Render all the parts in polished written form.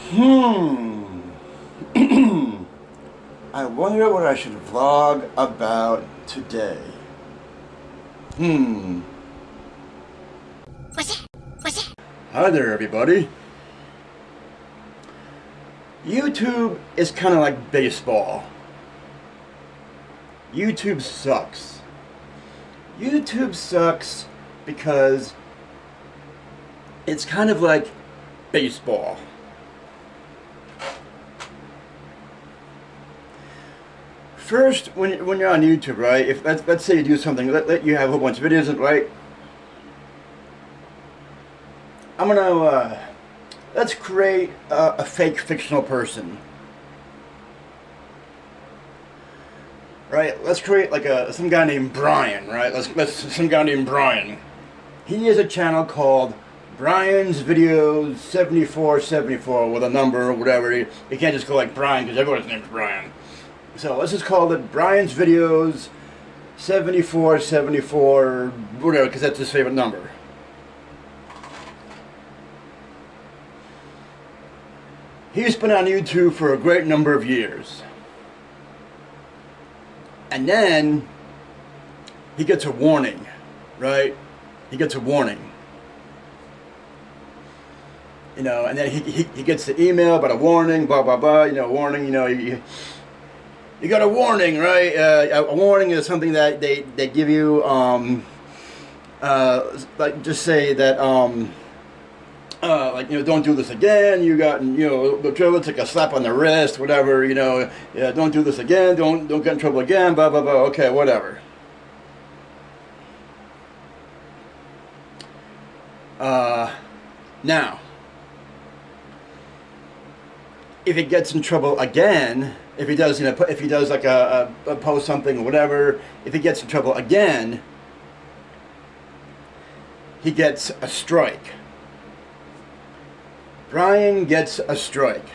Hmm. I wonder what I should vlog about today. Hmm. Hi there, everybody. YouTube is kind of like baseball. YouTube sucks. YouTube sucks because it's kind of like baseball. First, when you're on YouTube, right? If let's say you do something, let you have a whole bunch of videos, right? I'm gonna let's create a fake fictional person, right? Let's create like some guy named Brian, right? Let's some guy named Brian. He has a channel called Brian's Videos 7474 with a number or whatever. You can't just go like Brian because everyone's name's Brian. So let's just call it Brian's Videos 7474 whatever, because that's his favorite number. He's been on YouTube for a great number of years. And then he gets a warning, right? He gets a warning. You know, and then he gets the email about a warning, blah, blah, blah, you know, warning, you know, you got a warning, right? A warning is something that they give you, like, just say that, like, you know, don't do this again. You got, you know, the trouble. It's like a slap on the wrist, whatever. You know, yeah, don't do this again. Don't get in trouble again. Blah blah blah. Okay, whatever. Now, if he gets in trouble again, if he does, you know, if he does like a post something or whatever, if he gets in trouble again, he gets a strike. Brian gets a strike,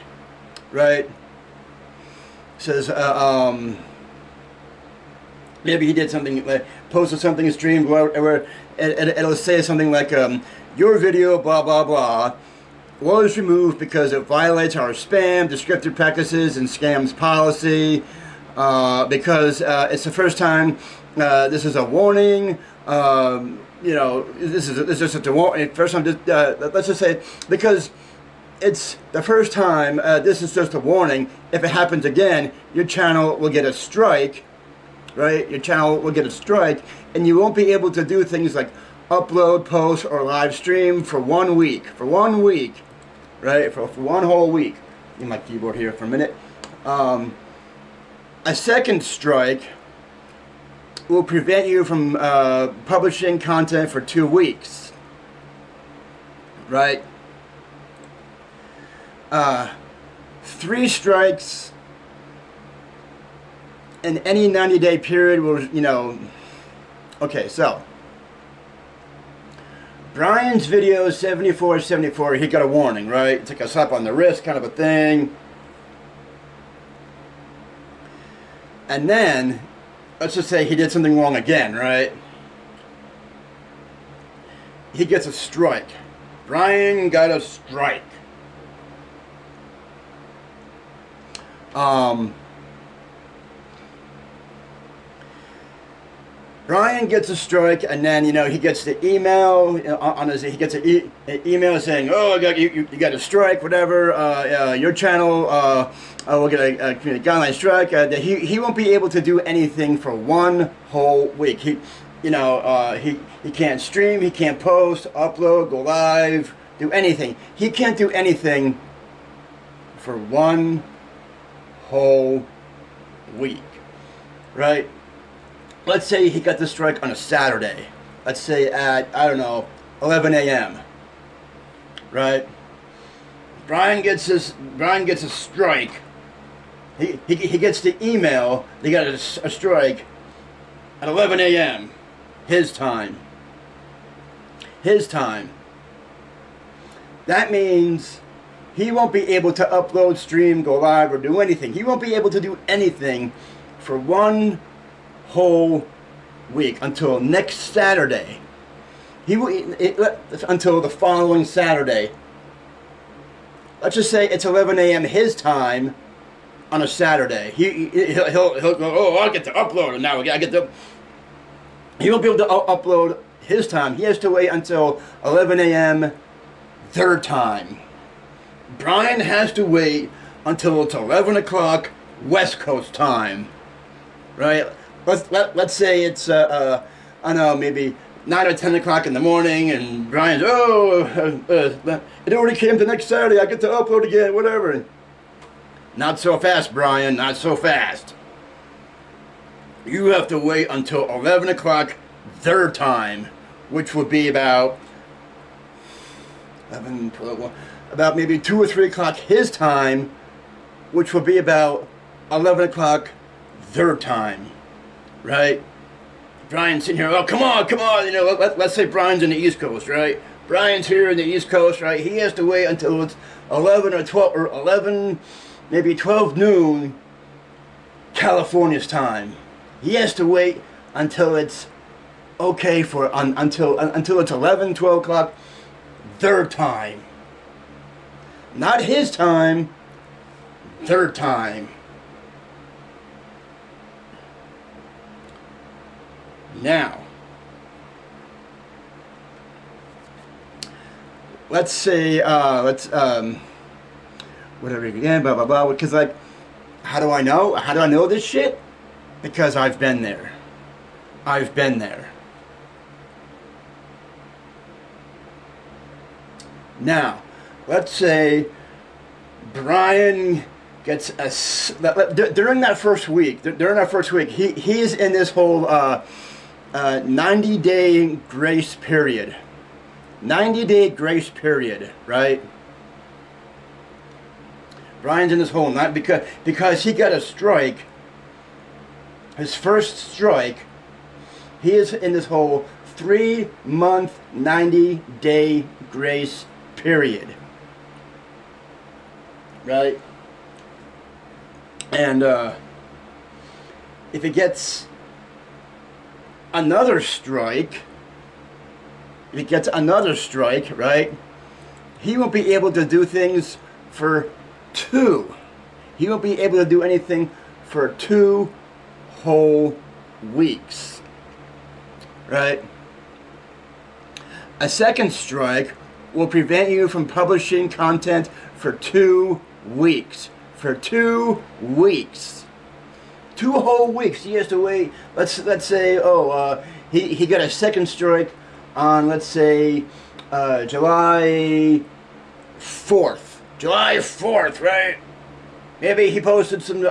right? Says, maybe he did something, like posted something, streamed, whatever, and it'll say something like, your video, blah, blah, blah, was removed because it violates our spam, descriptive practices, and scams policy, because it's the first time, this is a warning, you know, this is just a warning, first time, let's just say, because it's the first time, this is just a warning. If it happens again, your channel will get a strike, right? Your channel will get a strike, and you won't be able to do things like upload, post, or live stream for 1 week. For 1 week, right? For one whole week. Get my keyboard here for a minute. A second strike will prevent you from publishing content for 2 weeks, right? 3 strikes in any 90-day period will, you know, okay, so Brian's video 7474, he got a warning, right? It's like a slap on the wrist kind of a thing. And then, let's just say he did something wrong again, right? He gets a strike. Brian got a strike. Brian gets a strike, and then, you know, he gets the email on his. He gets an email saying, "Oh, I got you got a strike, whatever. Your channel will get a community guideline strike." He won't be able to do anything for 1 whole week. You know, he can't stream, he can't post, upload, go live, do anything. He can't do anything for 1 whole week, right? Let's say he got the strike on a Saturday. Let's say at, I don't know, 11 a.m. Right? Brian gets a strike. He gets the email. They got a strike at 11 a.m. His time. His time. That means he won't be able to upload, stream, go live, or do anything. He won't be able to do anything for 1 whole week until next Saturday. Until the following Saturday. let's just say it's 11 a.m. his time on a Saturday. He'll go, oh, I get to upload it now. I get to. He won't be able to upload his time. He has to wait until 11 a.m. their time. Brian has to wait until it's 11 o'clock West Coast time, right? Let's say it's I don't know, maybe 9 or 10 o'clock in the morning, and Brian's it already came to next Saturday. I get to upload again, whatever. Not so fast, Brian. Not so fast. You have to wait until 11 o'clock their time, which would be about 11, 12, about maybe 2 or 3 o'clock his time, which would be about 11 o'clock their time, right? Brian's sitting here, oh, come on, you know, let's say Brian's in the East Coast, right? Brian's here in the East Coast, right? He has to wait until it's 11 or 12, or 11, maybe 12 noon, California's time. He has to wait until it's okay for, until it's 11, 12 o'clock, their time. Not his time, their time. Now, let's say, whatever again, blah, blah, blah, because, like, how do I know? How do I know this shit? Because I've been there. I've been there. Now, let's say Brian gets during that first week, he is in this whole 90-day grace period. 90-day grace period, right? Brian's in this whole night because he got a strike. His first strike. He is in this whole 3-month 90-day grace period, right? And if he gets another strike, right? He won't be able to do things for 2. He won't be able to do anything for 2 whole weeks, right? A second strike will prevent you from publishing content for 2 weeks. For 2 weeks. 2 whole weeks. He has to wait. Let's say, he got a second strike on, let's say, July 4th. July 4th, right? Maybe he posted some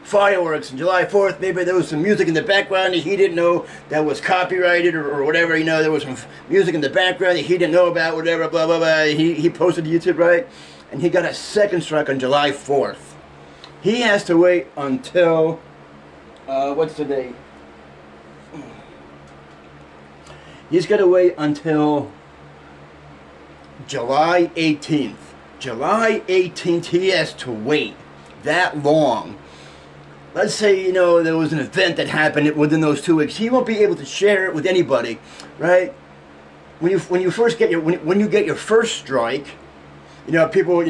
fireworks on July 4th. Maybe there was some music in the background that he didn't know that was copyrighted or whatever. You know, there was some music in the background that he didn't know about, whatever, blah, blah, blah. He posted to YouTube, right? And he got a second strike on July 4th. He has to wait until, what's the date? He's got to wait until July 18th. July 18th, he has to wait that long. Let's say, you know, there was an event that happened within those 2 weeks. He won't be able to share it with anybody, right? When you first get when you get your first strike, people,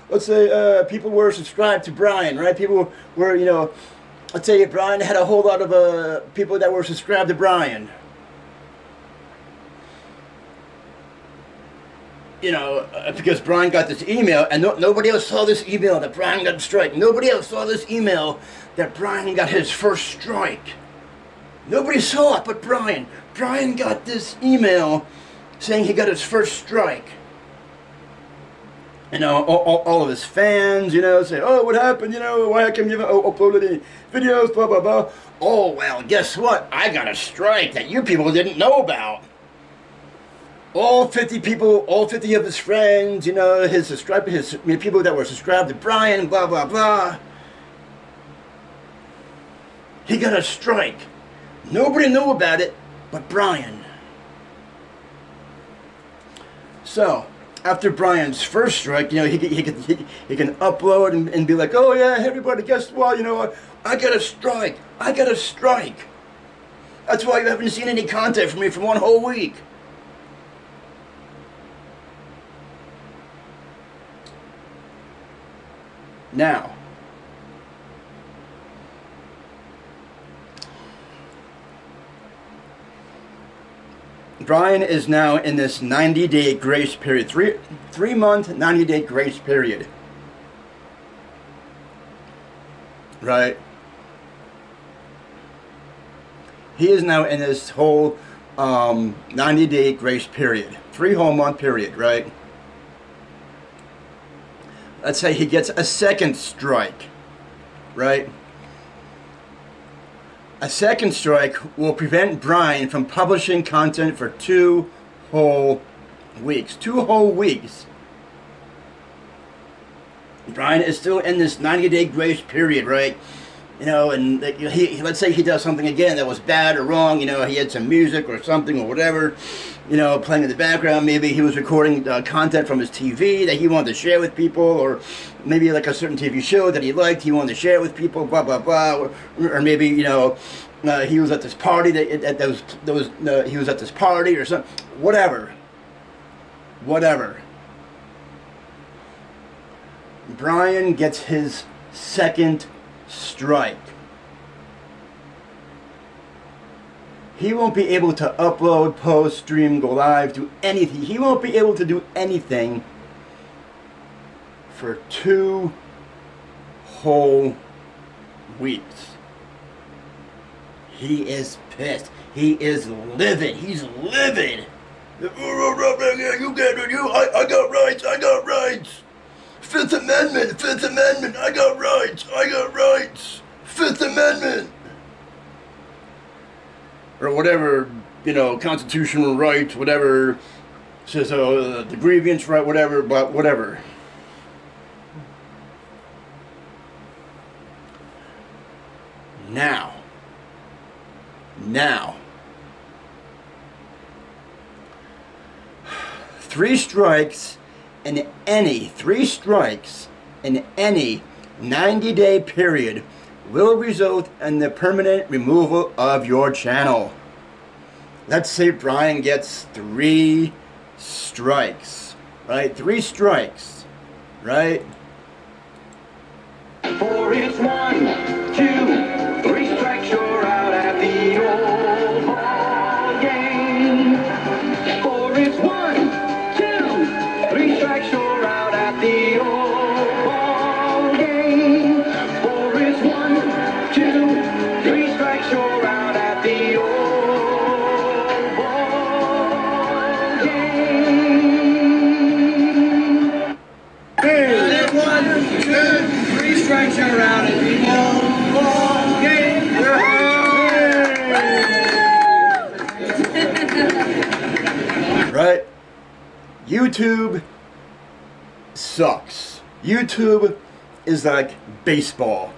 let's say people were subscribed to Brian, right? People were, let's say Brian had a whole lot of people that were subscribed to Brian. Because Brian got this email, and nobody else saw this email that Brian got a strike. Nobody else saw this email that Brian got his first strike. Nobody saw it but Brian. Brian got this email saying he got his first strike. All of his fans, say, oh, what happened? Why come you haven't uploaded any videos, blah, blah, blah. Oh, well, guess what? I got a strike that you people didn't know about. All 50 people, all 50 of his friends, his people that were subscribed to Brian, blah, blah, blah. He got a strike. Nobody knew about it but Brian. So, after Brian's first strike, he can upload and be like, oh yeah, everybody, guess what? I got a strike. I got a strike. That's why you haven't seen any content from me for 1 whole week. Now, Brian is now in this 90-day grace period, three-month 90-day grace period, right? He is now in this whole 90-day grace period, 3 whole month period, right? Let's say he gets a second strike, right? A second strike will prevent Brian from publishing content for 2 whole weeks. 2 whole weeks. Brian is still in this 90-day grace period, right? You know, and let's say he does something again that was bad or wrong. You know, he had some music or something or whatever, you know, playing in the background. Maybe he was recording content from his TV that he wanted to share with people, or maybe like a certain TV show that he liked, he wanted to share with people, blah blah blah. Or maybe, you know, he was at this party he was at this party or something. Whatever. Brian gets his second strike. He won't be able to upload, post, stream, go live, do anything. He won't be able to do anything for 2 whole weeks. He is pissed. He is livid. He's livid. You get it. I got rights. I got rights. Fifth Amendment, I got rights, Fifth Amendment. Or whatever, you know, constitutional rights, whatever, says the grievance right, whatever, but whatever. Now, 3 strikes in any 90-day period will result in the permanent removal of your channel. Let's say Brian gets 3 strikes, right? 3 strikes, right? For it's 1, 2, 3 strikes, you're out at the old ball game. For it's 1, 2, 3 strikes, you're out at the old ball game. For it's 1, 2, 3 strikes, you're out at the old ball game. Hey. 1, 2, 3 strikes, you're out at the old ball game. Right? YouTube sucks. YouTube is like baseball.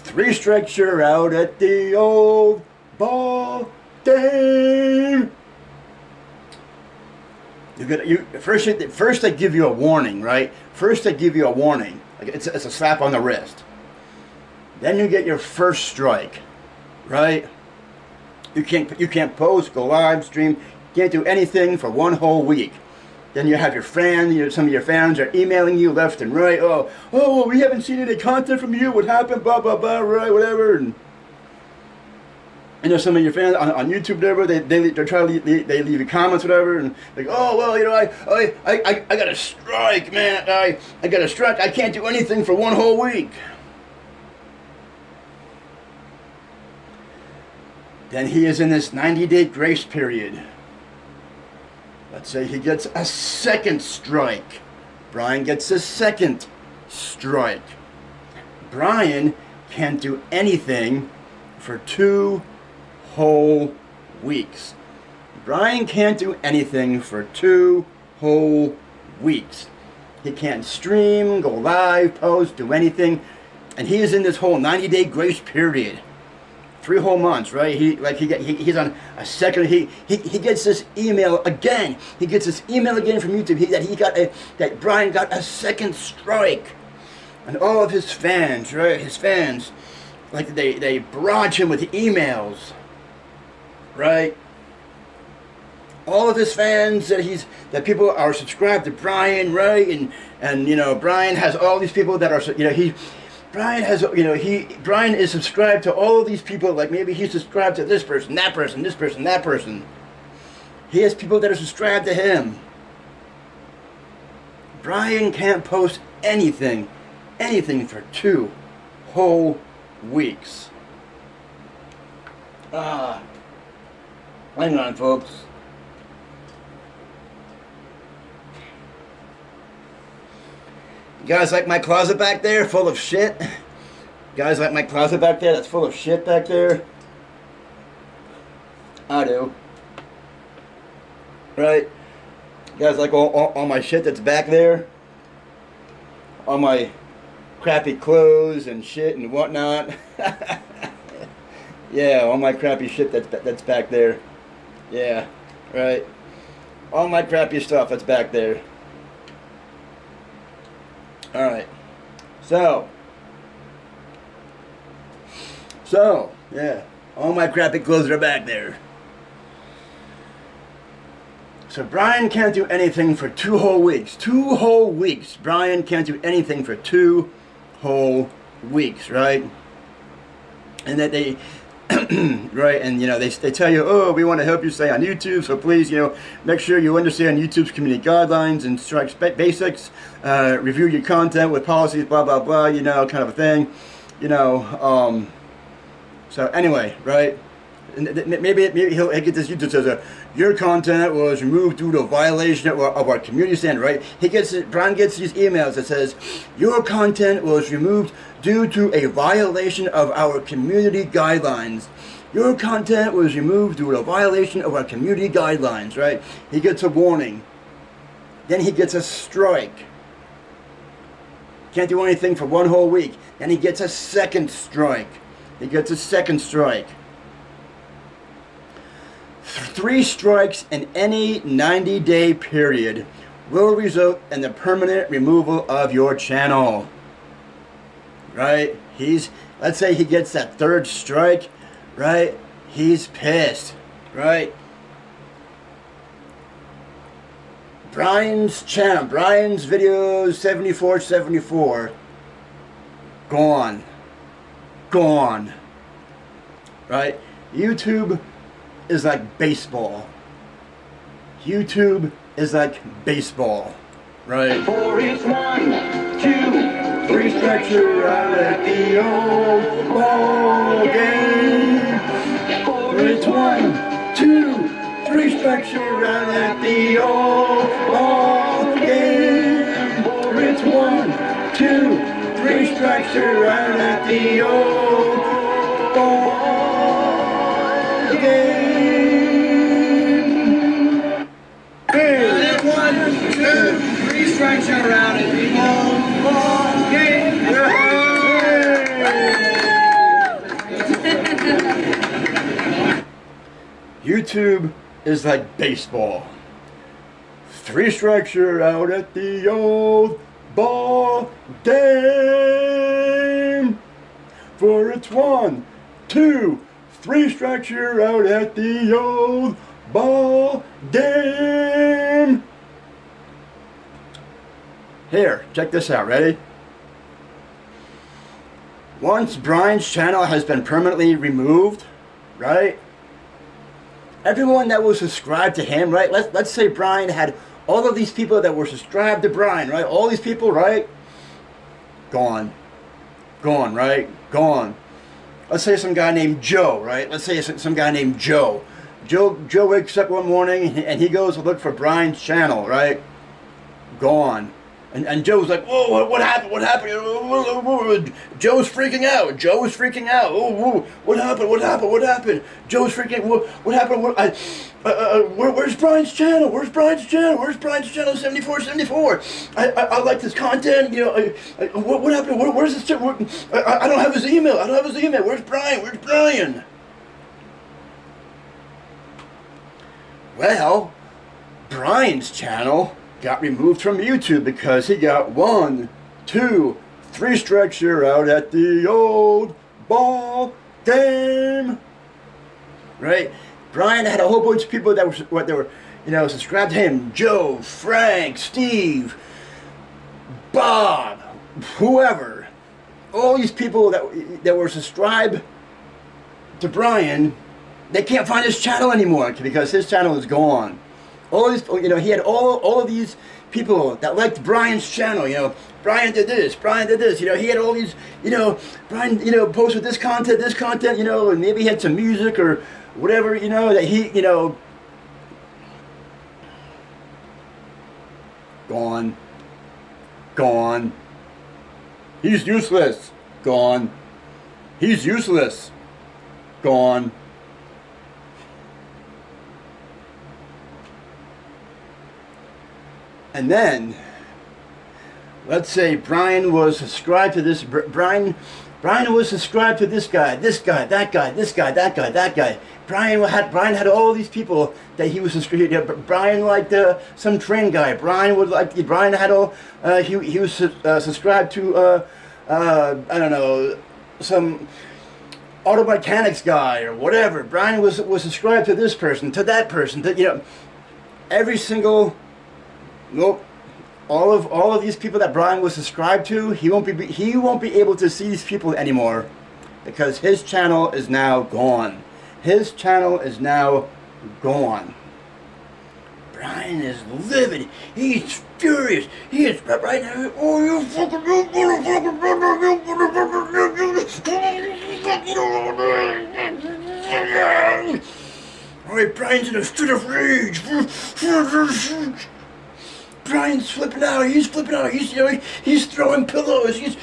3 strikes, you're out at the old ball game. First they give you a warning, right? First they give you a warning. Like it's a slap on the wrist. Then you get your first strike, right? You can't post, go live, stream, can't do anything for 1 whole week. Then you have your friends, some of your fans are emailing you left and right. Oh, we haven't seen any content from you. What happened? Blah blah blah. Right, whatever. And you know, some of your fans on YouTube, whatever, they try to they leave you comments, whatever, and like, oh well, you know, I got a strike, man. I got a strike. I can't do anything for 1 whole week. Then he is in this 90-day grace period. Let's say he gets a second strike. Brian gets a second strike. Brian can't do anything for 2 whole weeks. Brian can't do anything for 2 whole weeks. He can't stream, go live, post, do anything. And he is in this whole 90-day grace period. 3 whole months, right? He's on a second. He gets this email again. He gets this email again from YouTube that Brian got a second strike, and all of his fans, right? His fans, like they barrage him with emails, right? All of his fans that people are subscribed to Brian, right? And you know, Brian has all these people that are, you know, Brian has, you know, Brian is subscribed to all of these people. Like maybe he's subscribed to this person, that person, this person, that person. He has people that are subscribed to him. Brian can't post anything for 2 whole weeks. Hang on, folks. You guys like my closet back there full of shit? You guys like my closet back there that's full of shit back there? I do. Right? You guys like all my shit that's back there? All my crappy clothes and shit and whatnot? Yeah, all my crappy shit that's back there. Yeah, right. All my crappy stuff that's back there. Alright. So, yeah. All my crappy clothes are back there. So Brian can't do anything for 2 whole weeks. 2 whole weeks. Brian can't do anything for 2 whole weeks, right? And that they, right, and you know, they tell you, oh, we want to help you stay on YouTube, so please, you know, make sure you understand YouTube's community guidelines and strike basics, review your content with policies, blah, blah, blah, you know, kind of a thing, you know, so anyway, right? Maybe he'll get this YouTube says your content was removed due to a violation of our community standard, right? Brian gets these emails that says your content was removed due to a violation of our community guidelines. Your content was removed due to a violation of our community guidelines, right? He gets a warning. Then he gets a strike. Can't do anything for 1 whole week. Then he gets a second strike. He gets a second strike. 3 strikes in any 90-day period will result in the permanent removal of your channel. Right? Let's say he gets that 3rd strike, right? He's pissed, right? Brian's channel, Brian's videos 7474, gone. Gone. Right? YouTube is like baseball. YouTube is like baseball, right? For it's 1, 2, 3 strikes, you're out at the old ball game. For it's 1, 2, 3 strikes, you're out at the old ball game. For it's 1, 2, 3 strikes, you're out at the old ball game. Hey. 1, 2, 3 strikes, you're out at the old ball game. YouTube is like baseball. 3 strikes, you're out at the old ball game. For it's 1, 2, 3 strikes, you're out at the old ball game. Here, check this out, ready? Once Brian's channel has been permanently removed, right? Everyone that was subscribed to him, right? Let's say Brian had all of these people that were subscribed to Brian, right? All these people, right? Gone. Gone, right? Gone. Let's say some guy named Joe, right? Let's say some guy named Joe. Joe wakes up one morning and he goes to look for Brian's channel, right? Gone. And Joe's like, whoa, what happened? What happened? Joe's freaking out. Joe is freaking out. Oh, what happened? What happened? What happened? Joe's freaking. What happened? Where's Brian's channel? Where's Brian's channel? Where's Brian's channel? 7474. I like this content. You know, what happened? Where's this? I don't have his email. I don't have his email. Where's Brian? Where's Brian? Well, Brian's channel got removed from YouTube because he got 1, 2, 3 strikes, you're out at the old ball game. Right? Brian had a whole bunch of people that were you know, subscribed to him. Joe, Frank, Steve, Bob, whoever. all these people that were subscribed to Brian, they can't find his channel anymore because his channel is gone. All these, you know, he had all of these people that liked Brian's channel. You know, Brian did this, Brian did this. You know, he had all these, you know, Brian, you know, posted this content, you know, and maybe he had some music or whatever, you know, that he, you know, gone. Gone. He's useless. Gone. He's useless. Gone. And then, let's say Brian was subscribed to this. Brian was subscribed to this guy, that guy, this guy, that guy, that guy. Brian had all these people that he was subscribed to. Brian liked some train guy. Brian had all. He was subscribed to I don't know, some auto mechanics guy or whatever. Brian was subscribed to this person, to that person, to, you know, every single. Nope. All of these people that Brian was subscribed to, he won't be able to see these people anymore because his channel is now gone. His channel is now gone. Brian is livid. He's furious. He is right now. Oh, you fucking all right, Brian's in a fit of rage. Brian's flipping out. He's flipping out. He's, you know, he's throwing pillows. He's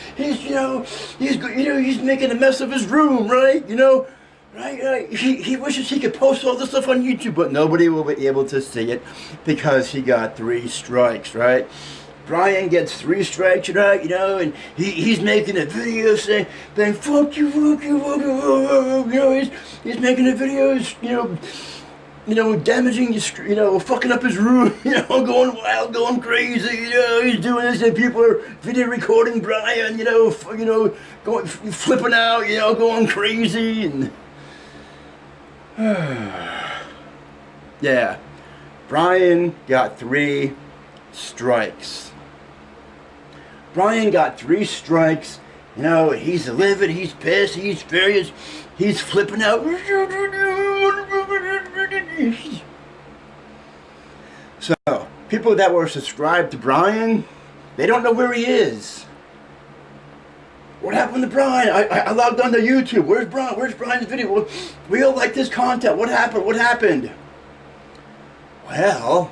making a mess of his room, right? You know, right? He wishes he could post all this stuff on YouTube, but nobody will be able to see it because he got 3 strikes, right? Brian gets 3 strikes, right? You know, and he's making a video saying, "Fuck you, fuck you, fuck you." You know, he's making a video, you know, damaging, you know, fucking up his room, you know, going wild, going crazy, you know, he's doing this, and people are video recording Brian, you know, going, flipping out, you know, going crazy, and, yeah, Brian got 3 strikes. Brian got 3 strikes, you know, he's livid, he's pissed, he's furious, he's flipping out. So, people that were subscribed to Brian, they don't know where he is. What happened to Brian? I logged on to YouTube. Where's Brian? Where's Brian's video? Well, we all like this content. What happened? What happened? Well,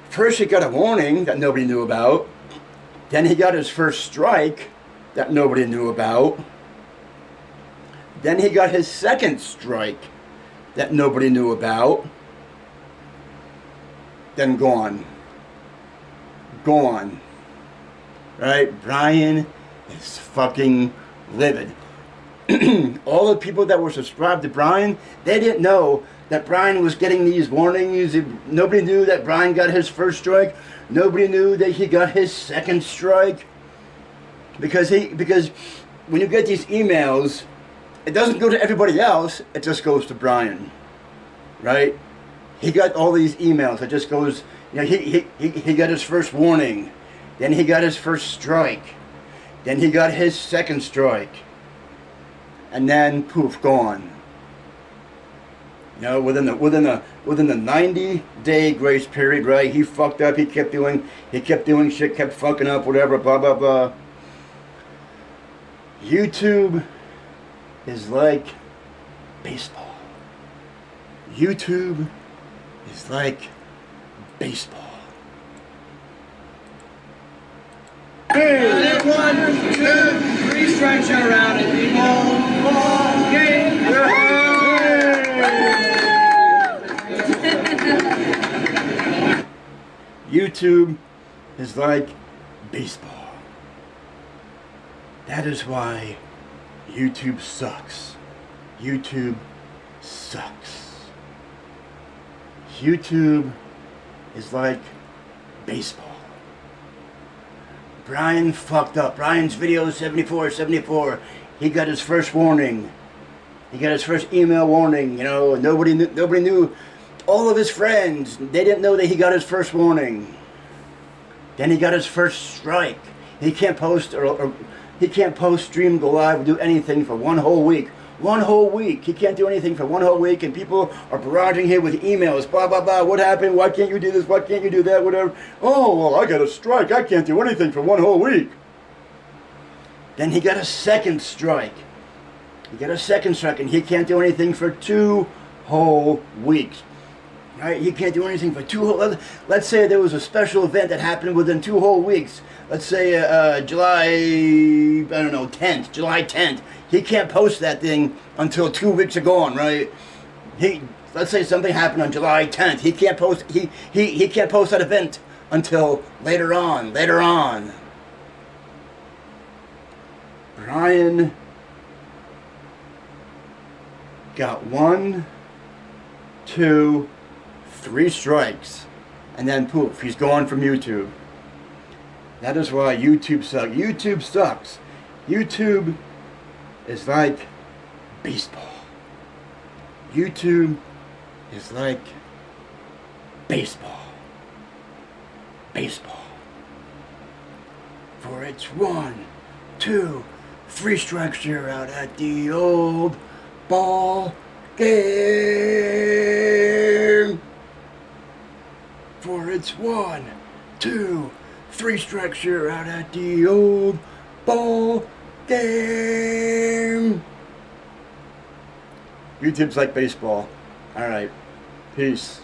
first he got a warning that nobody knew about. Then he got his first strike that nobody knew about. Then he got his second strike that nobody knew about. Then gone. Gone. Right? Brian is fucking livid. All the people that were subscribed to Brian, they didn't know that Brian was getting these warnings. Nobody knew that Brian got his first strike. Nobody knew that he got his second strike. Because when you get these emails, it doesn't go to everybody else, it just goes to Brian. Right? He got all these emails. It just goes, you know, he got his first warning. Then he got his first strike. Then he got his second strike. And then poof, gone. You know, within the 90-day grace period, right? He fucked up, he kept doing shit, kept fucking up, whatever, blah blah blah. YouTube is like baseball. YouTube is like baseball. Hey, 1, 2, 3 strikes you're out at the ball game. YouTube is like baseball. That is why YouTube sucks. YouTube sucks. YouTube is like baseball. Brian fucked up. Brian's video 74. He got his first warning. He got his first email warning. You know, nobody knew. All of his friends, they didn't know that he got his first warning. Then he got his first strike. He can't post or He can't post, stream, go live, do anything for 1 whole week. 1 whole week. He can't do anything for 1 whole week, and people are barraging him with emails. Blah, blah, blah. What happened? Why can't you do this? Why can't you do that? Whatever. Oh, well, I got a strike. I can't do anything for 1 whole week. Then he got a second strike. He got a second strike, and he can't do anything for 2 whole weeks. Right? He can't do anything for let's say there was a special event that happened within 2 whole weeks. Let's say July, I don't know, 10th, July 10th. He can't post that thing until 2 weeks are gone, right? Let's say something happened on July 10th. He can't post he can't post that event until later on. Brian got 1, 2, 3 strikes, and then poof, he's gone from YouTube. That is why YouTube sucks. YouTube sucks. YouTube is like baseball. YouTube is like baseball. Baseball. For it's 1, 2, 3 strikes, you're out at the old ball game. For it's 1, 2, 3 strikes, you're out at the old ball game. YouTube's like baseball. Alright. Peace.